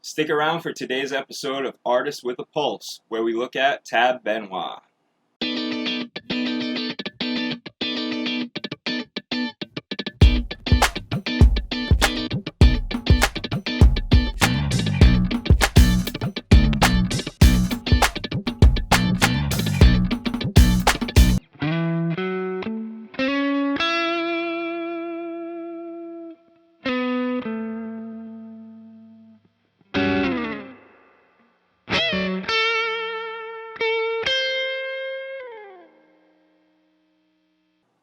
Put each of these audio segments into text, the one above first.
Stick around for today's episode of Artists with a Pulse, where we look at Tab Benoit.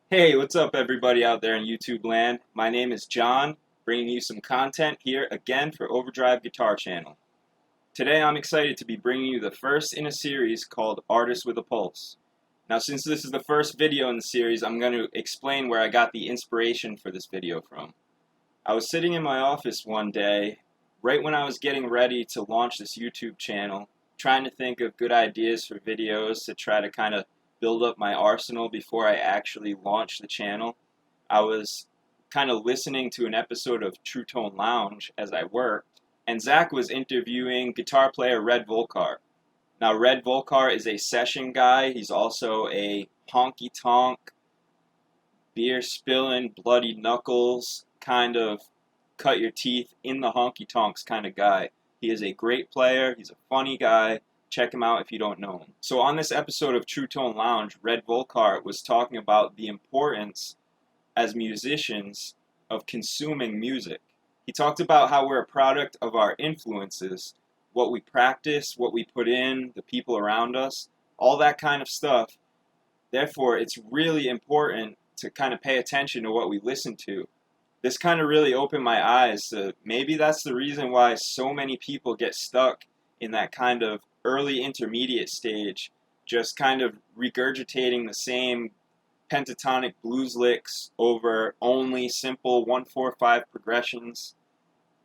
Hey, what's up, everybody out there in YouTube land? My name is John, bringing you some content here again for Overdrive Guitar Channel. Today I'm excited to be bringing you the first in a series called Artists with a Pulse. Now, since this is the first video in the series, I'm going to explain where I got the inspiration for this video from. I was sitting in my office one day, right when I was getting ready to launch this YouTube channel, trying to think of good ideas for videos to try to kind of build up my arsenal before I actually launched the channel. I was kind of listening to an episode of True Tone Lounge as I worked, and Zach was interviewing guitar player Red Volcar. Now, Red Volcar is a session guy. He's also a honky-tonk, beer-spilling, bloody knuckles, kind of cut your teeth in the honky-tonks kind of guy. He is a great player. He's a funny guy. Check him out if you don't know him. So on this episode of True Tone Lounge, Red Volcar was talking about the importance as musicians of consuming music. He talked about how we're a product of our influences, what we practice, what we put in, the people around us, all that kind of stuff. Therefore, it's really important to kind of pay attention to what we listen to. This kind of really opened my eyes to maybe that's the reason why so many people get stuck in that kind of early intermediate stage, just kind of regurgitating the same pentatonic blues licks over only simple 1-4-5 progressions.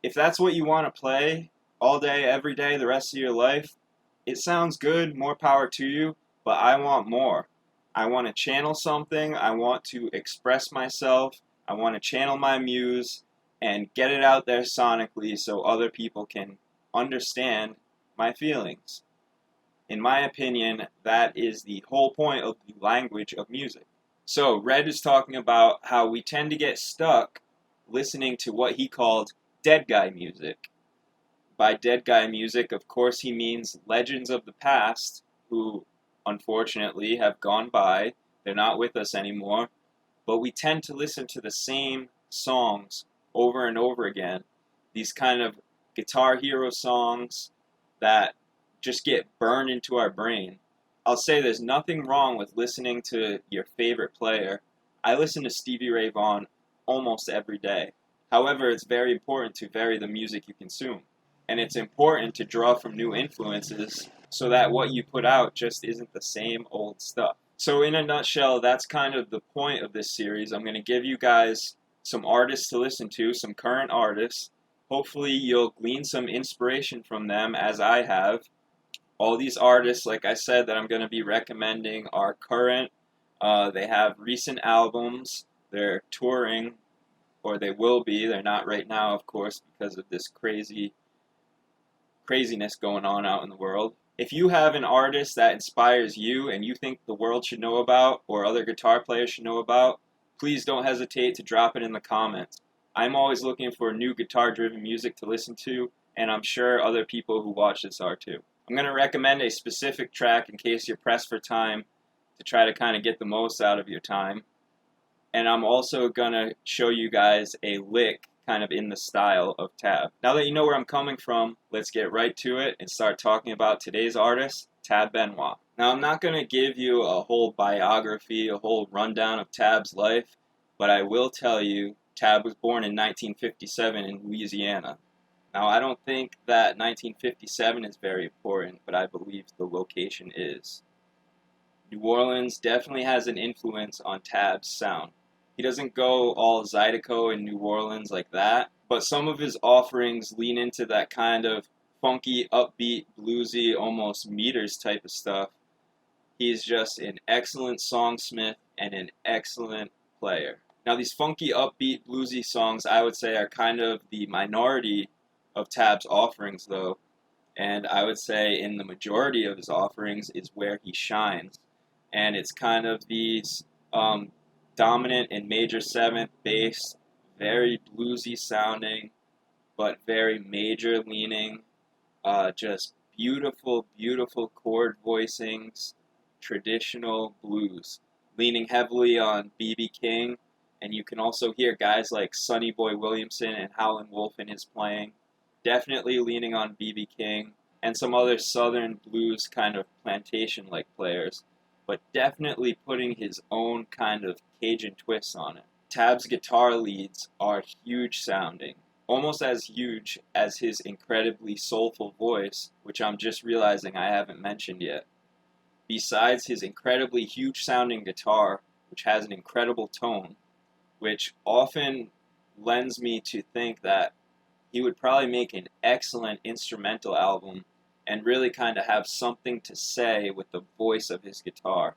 If that's what you want to play all day, every day, the rest of your life, it sounds good, more power to you, but I want more. I want to channel something, I want to express myself, I want to channel my muse and get it out there sonically so other people can understand my feelings. In my opinion, that is the whole point of the language of music. So, Red is talking about how we tend to get stuck listening to what he called dead guy music. By dead guy music, of course, he means legends of the past who, unfortunately, have gone by. They're not with us anymore. But we tend to listen to the same songs over and over again. These kind of guitar hero songs that just get burned into our brain. I'll say there's nothing wrong with listening to your favorite player. I listen to Stevie Ray Vaughan almost every day. However, it's very important to vary the music you consume. And it's important to draw from new influences so that what you put out just isn't the same old stuff. So in a nutshell, that's kind of the point of this series. I'm going to give you guys some artists to listen to, some current artists. Hopefully you'll glean some inspiration from them as I have. All these artists, like I said, that I'm going to be recommending are current. They have recent albums. They're touring, or they will be. They're not right now, of course, because of this craziness going on out in the world. If you have an artist that inspires you and you think the world should know about or other guitar players should know about, please don't hesitate to drop it in the comments. I'm always looking for new guitar-driven music to listen to, and I'm sure other people who watch this are too. I'm going to recommend a specific track in case you're pressed for time to try to kind of get the most out of your time. And I'm also going to show you guys a lick kind of in the style of Tab. Now that you know where I'm coming from, let's get right to it and start talking about today's artist, Tab Benoit. Now, I'm not going to give you a whole biography, a whole rundown of Tab's life, but I will tell you Tab was born in 1957 in Louisiana. Now, I don't think that 1957 is very important, but I believe the location is. New Orleans definitely has an influence on Tab's sound. He doesn't go all Zydeco in New Orleans like that, but some of his offerings lean into that kind of funky, upbeat, bluesy, almost meters type of stuff. He's just an excellent songsmith and an excellent player. Now, these funky, upbeat, bluesy songs, I would say, are kind of the minority of Tab's offerings, though, and I would say in the majority of his offerings is where he shines. And it's kind of these dominant and major seventh bass, very bluesy sounding, but very major leaning, just beautiful, beautiful chord voicings, traditional blues, leaning heavily on B.B. King, and you can also hear guys like Sonny Boy Williamson and Howlin' Wolf in his playing, definitely leaning on B.B. King, and some other southern blues kind of plantation-like players, but definitely putting his own kind of Cajun twist on it. Tab's guitar leads are huge sounding, almost as huge as his incredibly soulful voice, which I'm just realizing I haven't mentioned yet. Besides his incredibly huge sounding guitar, which has an incredible tone, which often lends me to think that he would probably make an excellent instrumental album and really kind of have something to say with the voice of his guitar.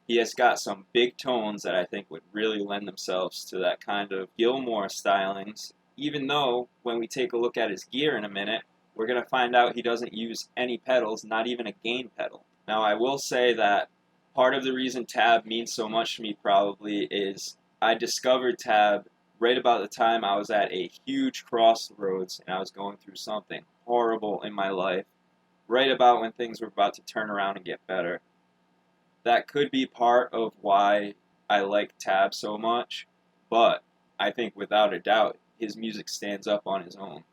He has got some big tones that I think would really lend themselves to that kind of Gilmour stylings, even though when we take a look at his gear in a minute, we're going to find out he doesn't use any pedals, not even a gain pedal. Now, I will say that part of the reason Tab means so much to me probably is I discovered Tab right about the time I was at a huge crossroads and I was going through something horrible in my life, right about when things were about to turn around and get better. That could be part of why I like Tab so much, but I think without a doubt his music stands up on his own.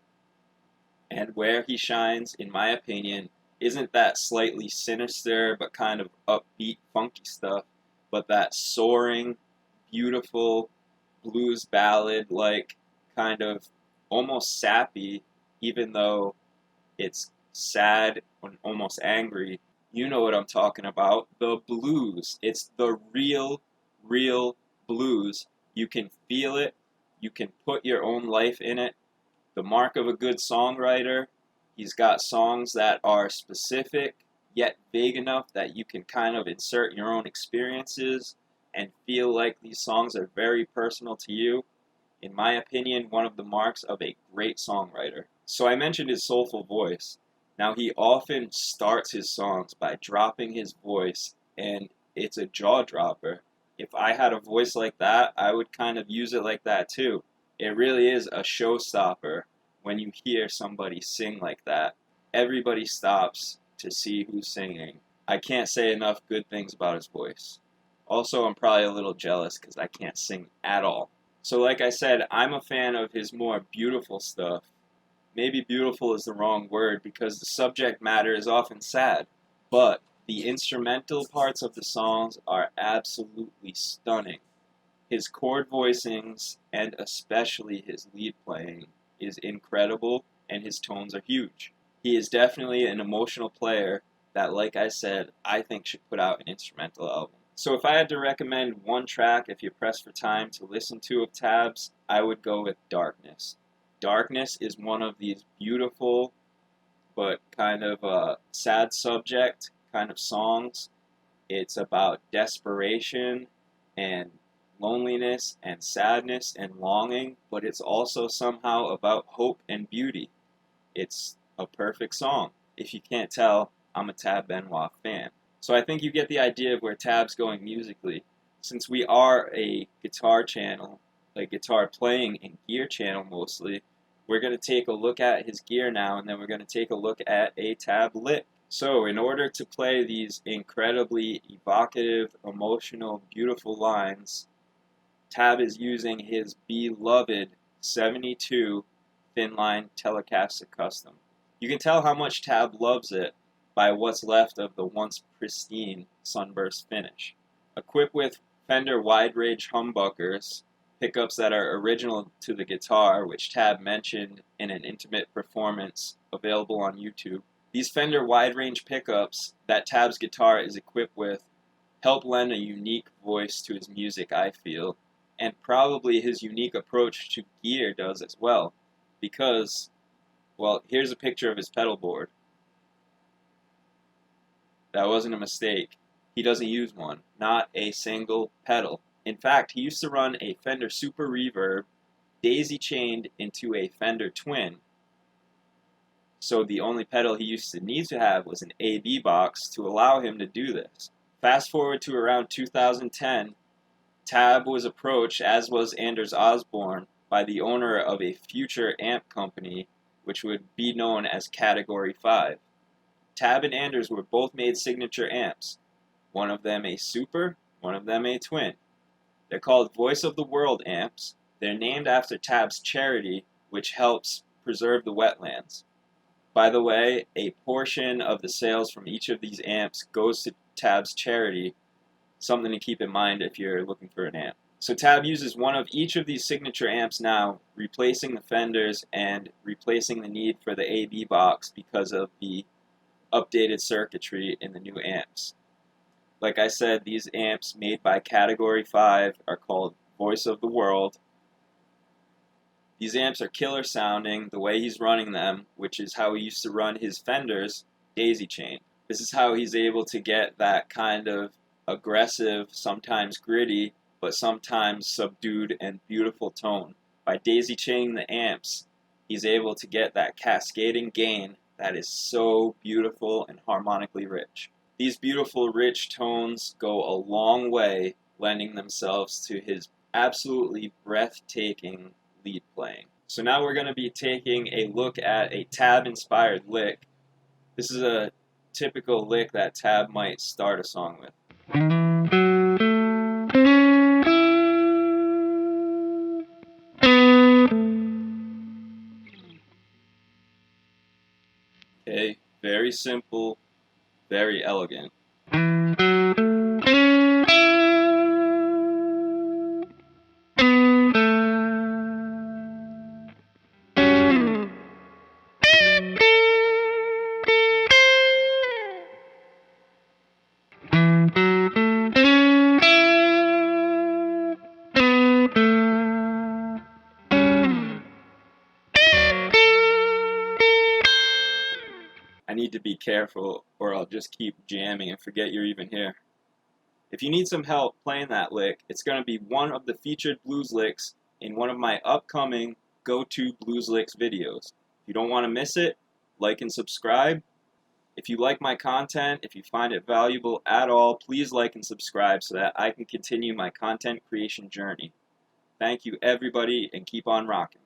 And where he shines, in my opinion, isn't that slightly sinister but kind of upbeat, funky stuff, but that soaring, beautiful blues ballad-like kind of almost sappy, even though it's sad and almost angry. You know what I'm talking about. The blues. It's the real, real blues. You can feel it. You can put your own life in it. The mark of a good songwriter. He's got songs that are specific, yet vague enough that you can kind of insert your own experiences and feel like these songs are very personal to you. In my opinion, one of the marks of a great songwriter. So I mentioned his soulful voice. Now, he often starts his songs by dropping his voice, and it's a jaw dropper. If I had a voice like that, I would kind of use it like that too. It really is a showstopper when you hear somebody sing like that. Everybody stops to see who's singing. I can't say enough good things about his voice. Also, I'm probably a little jealous because I can't sing at all. So like I said, I'm a fan of his more beautiful stuff. Maybe beautiful is the wrong word because the subject matter is often sad, but the instrumental parts of the songs are absolutely stunning. His chord voicings, and especially his lead playing, is incredible, and his tones are huge. He is definitely an emotional player that, like I said, I think should put out an instrumental album. So if I had to recommend one track, if you're pressed for time to listen to of Tab's, I would go with Darkness. Darkness is one of these beautiful but kind of sad subject kind of songs. It's about desperation and loneliness and sadness and longing, but it's also somehow about hope and beauty. It's a perfect song. If you can't tell, I'm a Tab Benoit fan. So I think you get the idea of where Tab's going musically. Since we are a guitar channel, a guitar playing and gear channel mostly, we're going to take a look at his gear now, and then we're going to take a look at a Tab lick. So in order to play these incredibly evocative, emotional, beautiful lines, Tab is using his beloved 72 thin line Telecaster Custom. You can tell how much Tab loves it by what's left of the once pristine sunburst finish. Equipped with Fender wide range humbuckers, pickups that are original to the guitar, which Tab mentioned in an intimate performance available on YouTube. These Fender wide range pickups that Tab's guitar is equipped with help lend a unique voice to his music, I feel, and probably his unique approach to gear does as well, because, well, here's a picture of his pedal board. That wasn't a mistake. He doesn't use one, not a single pedal. In fact, he used to run a Fender Super Reverb daisy-chained into a Fender Twin, So the only pedal he used to need to have was an AB box to allow him to do this. Fast forward to around 2010, Tab was approached, as was Anders Osborne, by the owner of a future amp company, which would be known as Category 5. Tab and Anders were both made signature amps, one of them a super, one of them a twin. They're called Voice of the World amps. They're named after Tab's charity, which helps preserve the wetlands. By the way, a portion of the sales from each of these amps goes to Tab's charity, something to keep in mind if you're looking for an amp. So Tab uses one of each of these signature amps now, replacing the fenders and replacing the need for the AB box because of the updated circuitry in the new amps. Like I said, these amps made by Category 5 are called Voice of the World. These amps are killer sounding the way he's running them, which is how he used to run his Fenders, daisy chain. This is how he's able to get that kind of aggressive, sometimes gritty, but sometimes subdued and beautiful tone. By daisy chaining the amps, he's able to get that cascading gain that is so beautiful and harmonically rich. These beautiful, rich tones go a long way, lending themselves to his absolutely breathtaking lead playing. So now we're going to be taking a look at a Tab-inspired lick. This is a typical lick that Tab might start a song with. Okay, very simple, very elegant. I need to be careful or I'll just keep jamming and forget you're even here. If you need some help playing that lick, it's going to be one of the featured blues licks in one of my upcoming go-to blues licks videos. If you don't want to miss it, like and subscribe. If you like my content, if you find it valuable at all, please like and subscribe so that I can continue my content creation journey. Thank you everybody and keep on rocking.